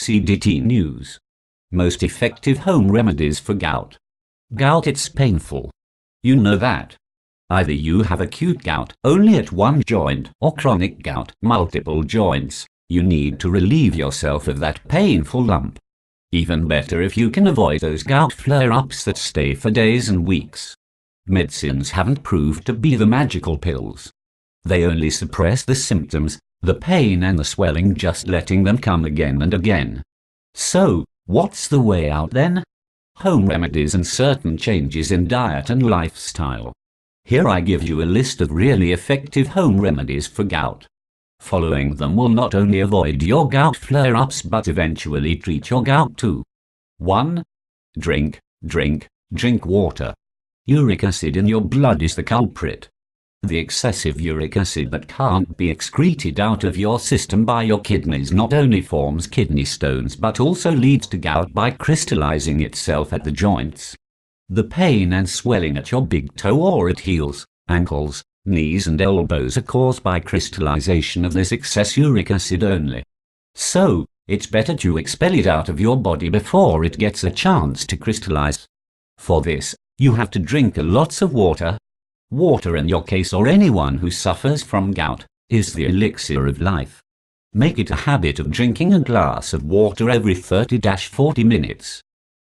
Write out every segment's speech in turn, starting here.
CDT News. Most effective home remedies for gout. Gout, it's painful. You know that. Either you have acute gout only at one joint or chronic gout, multiple joints. You need to relieve yourself of that painful lump. Even better if you can avoid those gout flare-ups that stay for days and weeks. Medicines haven't proved to be the magical pills. They only suppress the symptoms, the pain and the swelling, just letting them come again and again. So, what's the way out then? Home remedies and certain changes in diet and lifestyle. Here I give you a list of really effective home remedies for gout. Following them will not only avoid your gout flare-ups but eventually treat your gout too. 1. Drink water. Uric acid in your blood is the culprit. The excessive uric acid that can't be excreted out of your system by your kidneys not only forms kidney stones but also leads to gout by crystallizing itself at the joints. The pain and swelling at your big toe or at heels, ankles, knees and elbows are caused by crystallization of this excess uric acid only. So, it's better to expel it out of your body before it gets a chance to crystallize. For this, you have to drink lots of water. Water, in your case or anyone who suffers from gout, is the elixir of life. Make it a habit of drinking a glass of water every 30-40 minutes.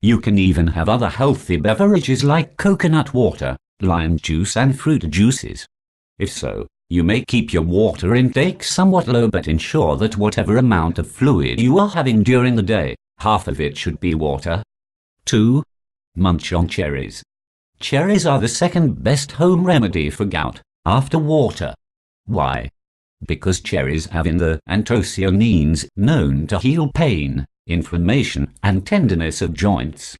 You can even have other healthy beverages like coconut water, lime juice and fruit juices. If so, you may keep your water intake somewhat low but ensure that whatever amount of fluid you are having during the day, half of it should be water. 2. Munch on cherries. Cherries are the second best home remedy for gout, after water. Why? Because cherries have in the anthocyanins known to heal pain, inflammation and tenderness of joints.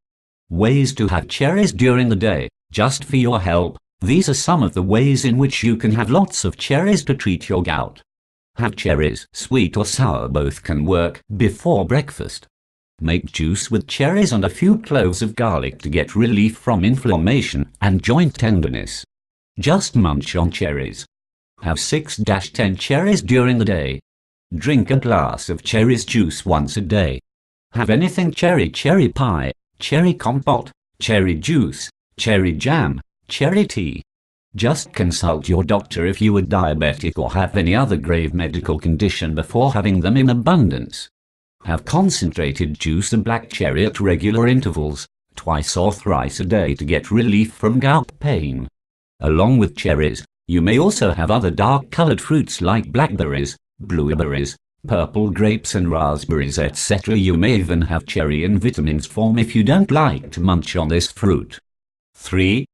Ways to have cherries during the day, just for your help. These are some of the ways in which you can have lots of cherries to treat your gout. Have cherries, sweet or sour, both can work, before breakfast. Make juice with cherries and a few cloves of garlic to get relief from inflammation and joint tenderness. Just munch on cherries. Have 6-10 cherries during the day. Drink a glass of cherries juice once a day. Have anything cherry pie, cherry compote, cherry juice, cherry jam, cherry tea. Just consult your doctor if you are diabetic or have any other grave medical condition before having them in abundance. Have concentrated juice of black cherry at regular intervals, twice or thrice a day to get relief from gout pain. Along with cherries, you may also have other dark-colored fruits like blackberries, blueberries, purple grapes and raspberries, etc. You may even have cherry in vitamins form if you don't like to munch on this fruit. 3.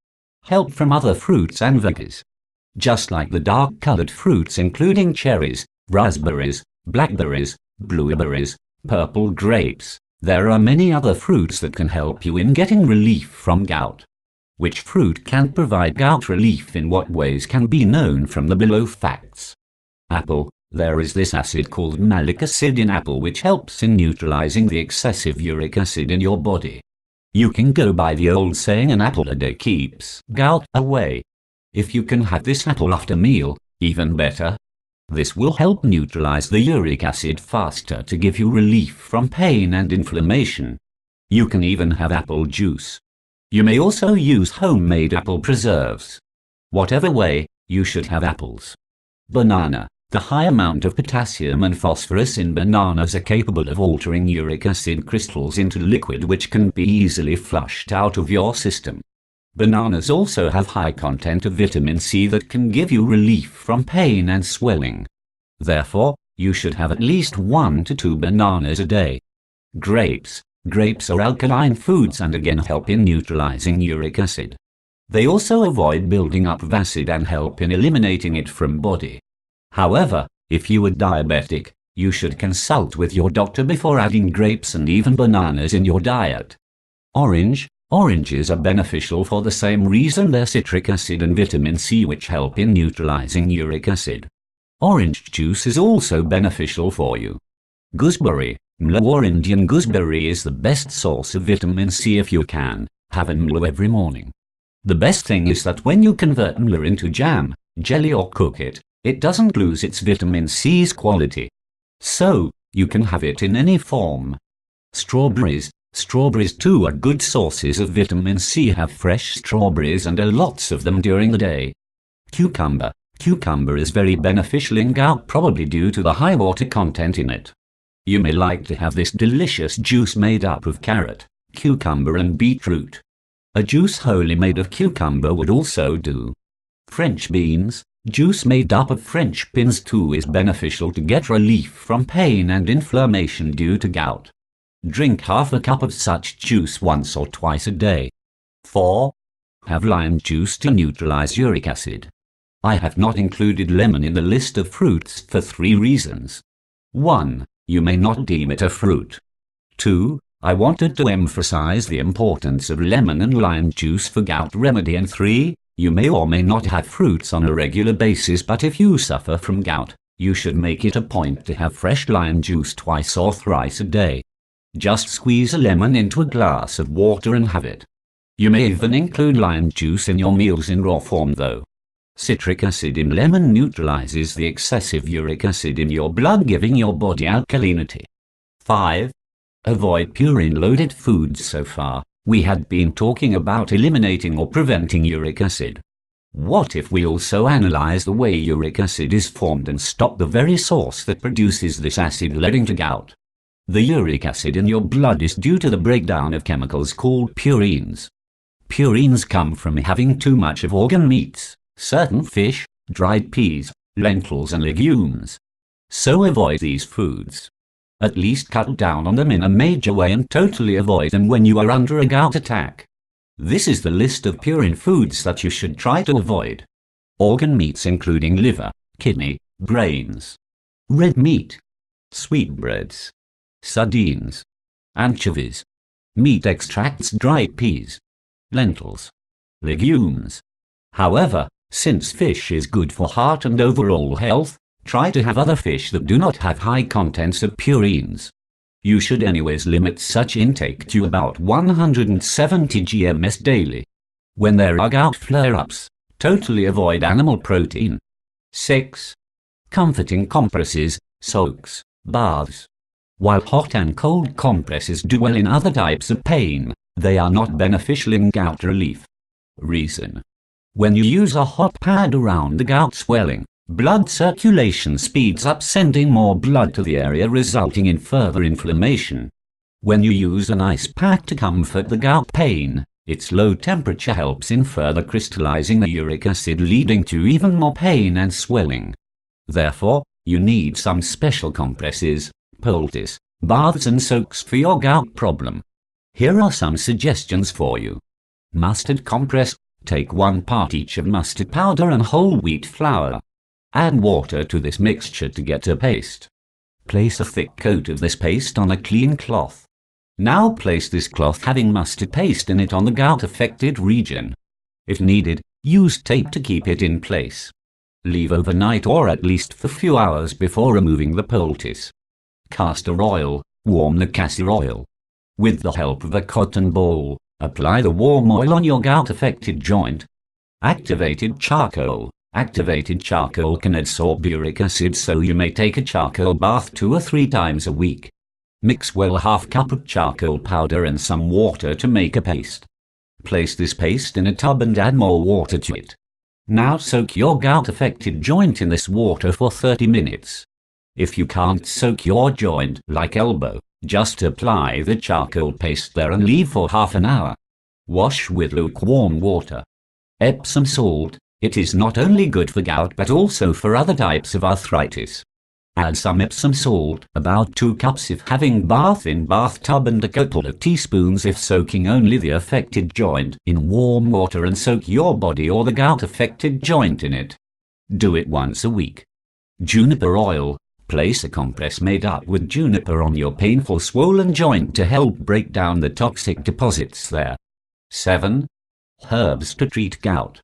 Help from other fruits and veggies. Just like the dark-colored fruits including cherries, raspberries, blackberries, blueberries, purple grapes, there are many other fruits that can help you in getting relief from gout. Which fruit can provide gout relief in what ways can be known from the below facts. Apple. There is this acid called malic acid in apple which helps in neutralizing the excessive uric acid in your body. You can go by the old saying, an apple a day keeps gout away. If you can have this apple after meal, even better. This will help neutralize the uric acid faster to give you relief from pain and inflammation. You can even have apple juice. You may also use homemade apple preserves. Whatever way, you should have apples. Banana. The high amount of potassium and phosphorus in bananas are capable of altering uric acid crystals into liquid which can be easily flushed out of your system. Bananas also have high content of vitamin C that can give you relief from pain and swelling. Therefore, you should have at least 1 to 2 bananas a day. Grapes. Grapes are alkaline foods and again help in neutralizing uric acid. They also avoid building up of acid and help in eliminating it from body. However, if you are diabetic, you should consult with your doctor before adding grapes and even bananas in your diet. Orange. Oranges are beneficial for the same reason: their citric acid and vitamin C which help in neutralizing uric acid. Orange juice is also beneficial for you. Gooseberry. Mlo or Indian gooseberry is the best source of vitamin C if you can. Have a mlo every morning. The best thing is that when you convert mlo into jam, jelly or cook it, it doesn't lose its vitamin C's quality. So, you can have it in any form, Strawberries. Strawberries too are good sources of vitamin C. Have fresh strawberries and lots of them during the day. Cucumber. Cucumber is very beneficial in gout, probably due to the high water content in it. You may like to have this delicious juice made up of carrot, cucumber and beetroot. A juice wholly made of cucumber would also do. French beans. Juice made up of French beans too is beneficial to get relief from pain and inflammation due to gout. Drink half a cup of such juice once or twice a day. 4. Have lime juice to neutralize uric acid. I have not included lemon in the list of fruits for 3 reasons. 1. You may not deem it a fruit. 2. I wanted to emphasize the importance of lemon and lime juice for gout remedy. And 3. You may or may not have fruits on a regular basis, but if you suffer from gout, you should make it a point to have fresh lime juice twice or thrice a day. Just squeeze a lemon into a glass of water and have it. You may even include lime juice in your meals in raw form though. Citric acid in lemon neutralizes the excessive uric acid in your blood, giving your body alkalinity. 5. Avoid purine-loaded foods. So far, we had been talking about eliminating or preventing uric acid. What if we also analyze the way uric acid is formed and stop the very source that produces this acid, leading to gout? The uric acid in your blood is due to the breakdown of chemicals called purines. Purines come from having too much of organ meats, certain fish, dried peas, lentils and legumes. So avoid these foods. At least cut down on them in a major way and totally avoid them when you are under a gout attack. This is the list of purine foods that you should try to avoid. Organ meats including liver, kidney, brains, red meat, sweetbreads, sardines, anchovies, meat extracts, dried peas, lentils, legumes. However, since fish is good for heart and overall health, try to have other fish that do not have high contents of purines. You should anyways limit such intake to about 170 grams daily. When there are gout flare-ups, totally avoid animal protein. 6. Comforting compresses, soaks, baths. While hot and cold compresses do well in other types of pain, they are not beneficial in gout relief. Reason: when you use a hot pad around the gout swelling, blood circulation speeds up, sending more blood to the area, resulting in further inflammation. When you use an ice pack to comfort the gout pain, its low temperature helps in further crystallizing the uric acid, leading to even more pain and swelling. Therefore, you need some special compresses, poultice, baths and soaks for your gout problem. Here are some suggestions for you. Mustard compress. Take 1 part each of mustard powder and whole wheat flour. Add water to this mixture to get a paste. Place a thick coat of this paste on a clean cloth. Now place this cloth having mustard paste in it on the gout-affected region. If needed, use tape to keep it in place. Leave overnight or at least for a few hours before removing the poultice. Castor oil. Warm the castor oil. With the help of a cotton ball, apply the warm oil on your gout-affected joint. Activated charcoal. Activated charcoal can absorb uric acid, so you may take a charcoal bath 2 or 3 times a week. Mix well ½ cup of charcoal powder and some water to make a paste. Place this paste in a tub and add more water to it. Now soak your gout-affected joint in this water for 30 minutes. If you can't soak your joint, like elbow, just apply the charcoal paste there and leave for half an hour. Wash with lukewarm water. Epsom salt. It is not only good for gout but also for other types of arthritis. Add some Epsom salt, about 2 cups if having bath in bathtub, and a couple of teaspoons if soaking only the affected joint in warm water, and soak your body or the gout-affected joint in it. Do it once a week. Juniper oil. Place a compress made up with juniper on your painful swollen joint to help break down the toxic deposits there. 7. Herbs to treat gout.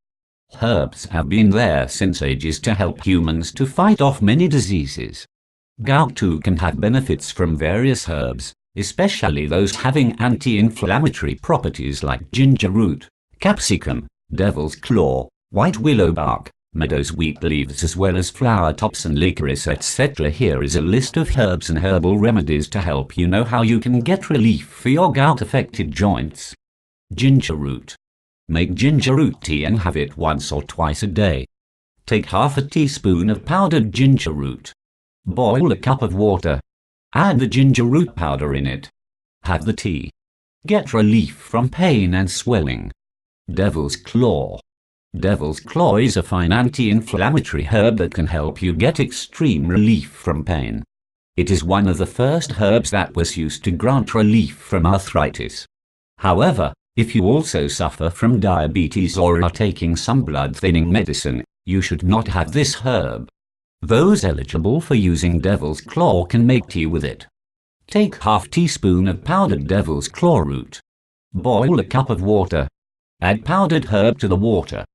Herbs have been there since ages to help humans to fight off many diseases. Gout too can have benefits from various herbs, especially those having anti-inflammatory properties like ginger root, capsicum, devil's claw, white willow bark, meadows, wheat leaves, as well as flower tops and licorice, etc. Here is a list of herbs and herbal remedies to help you know how you can get relief for your gout-affected joints. Ginger root. Make ginger root tea and have it once or twice a day. Take half a teaspoon of powdered ginger root. Boil a cup of water. Add the ginger root powder in it. Have the tea. Get relief from pain and swelling. Devil's claw. Devil's claw is a fine anti-inflammatory herb that can help you get extreme relief from pain. It is one of the first herbs that was used to grant relief from arthritis. However, if you also suffer from diabetes or are taking some blood-thinning medicine, you should not have this herb. Those eligible for using devil's claw can make tea with it. Take half teaspoon of powdered devil's claw root. Boil a cup of water. Add powdered herb to the water.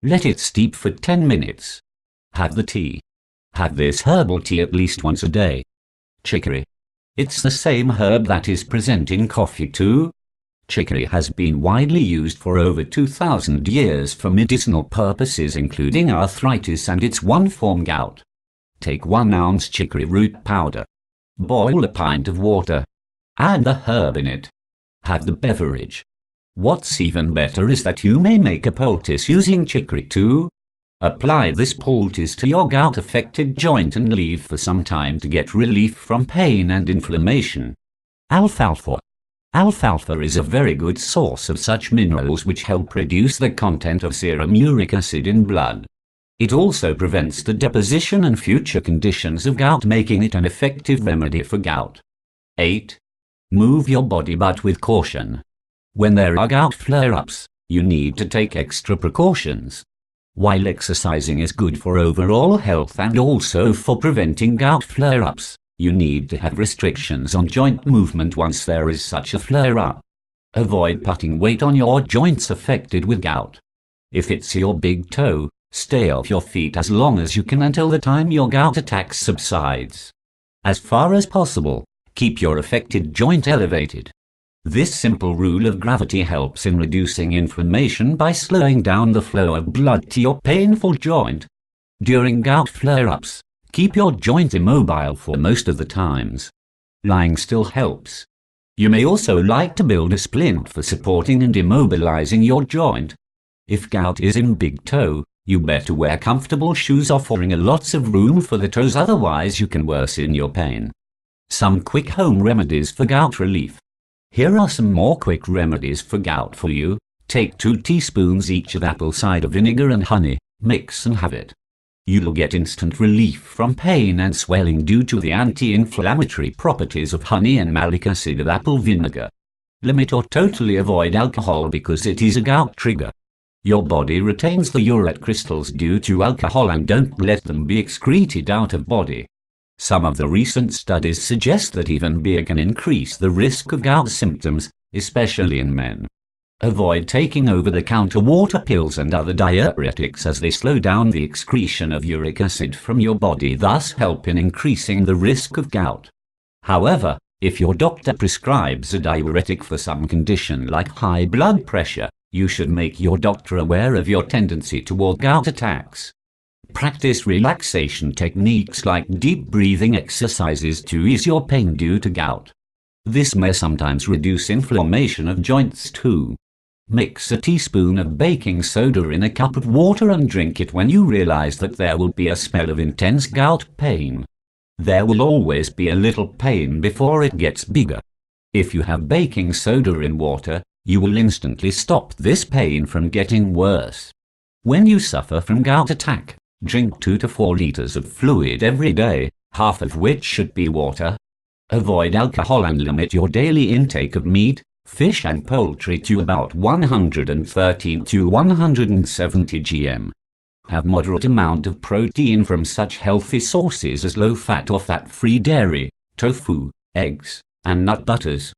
Let it steep for 10 minutes. Have the tea. Have this herbal tea at least once a day. Chicory. It's the same herb that is present in coffee too. Chicory has been widely used for over 2,000 years for medicinal purposes, including arthritis and its one form gout. Take 1 ounce chicory root powder. Boil a pint of water. Add the herb in it. Have the beverage. What's even better is that you may make a poultice using chicory too. Apply this poultice to your gout-affected joint and leave for some time to get relief from pain and inflammation. Alfalfa. Alfalfa is a very good source of such minerals which help reduce the content of serum uric acid in blood. It also prevents the deposition and future conditions of gout, making it an effective remedy for gout. 8. Move your body but with caution. When there are gout flare-ups, you need to take extra precautions. While exercising is good for overall health and also for preventing gout flare-ups, you need to have restrictions on joint movement once there is such a flare-up. Avoid putting weight on your joints affected with gout. If it's your big toe, stay off your feet as long as you can until the time your gout attack subsides. As far as possible, keep your affected joint elevated. This simple rule of gravity helps in reducing inflammation by slowing down the flow of blood to your painful joint. During gout flare-ups, keep your joint immobile for most of the times. Lying still helps. You may also like to build a splint for supporting and immobilizing your joint. If gout is in big toe, you better wear comfortable shoes offering lots of room for the toes, otherwise you can worsen your pain. Some quick home remedies for gout relief. Here are some more quick remedies for gout for you. Take 2 teaspoons each of apple cider vinegar and honey, mix and have it. You'll get instant relief from pain and swelling due to the anti-inflammatory properties of honey and malic acid of apple vinegar. Limit or totally avoid alcohol because it is a gout trigger. Your body retains the urate crystals due to alcohol and don't let them be excreted out of body. Some of the recent studies suggest that even beer can increase the risk of gout symptoms, especially in men. Avoid taking over-the-counter water pills and other diuretics as they slow down the excretion of uric acid from your body, thus help in increasing the risk of gout. However, if your doctor prescribes a diuretic for some condition like high blood pressure, you should make your doctor aware of your tendency toward gout attacks. Practice relaxation techniques like deep breathing exercises to ease your pain due to gout. This may sometimes reduce inflammation of joints too. Mix a teaspoon of baking soda in a cup of water and drink it when you realize that there will be a spell of intense gout pain. There will always be a little pain before it gets bigger. If you have baking soda in water, you will instantly stop this pain from getting worse. When you suffer from gout attack, drink 2 to 4 liters of fluid every day, half of which should be water. Avoid alcohol and limit your daily intake of meat, fish and poultry to about 113 to 170 gm. Have moderate amount of protein from such healthy sources as low-fat or fat-free dairy, tofu, eggs, and nut butters.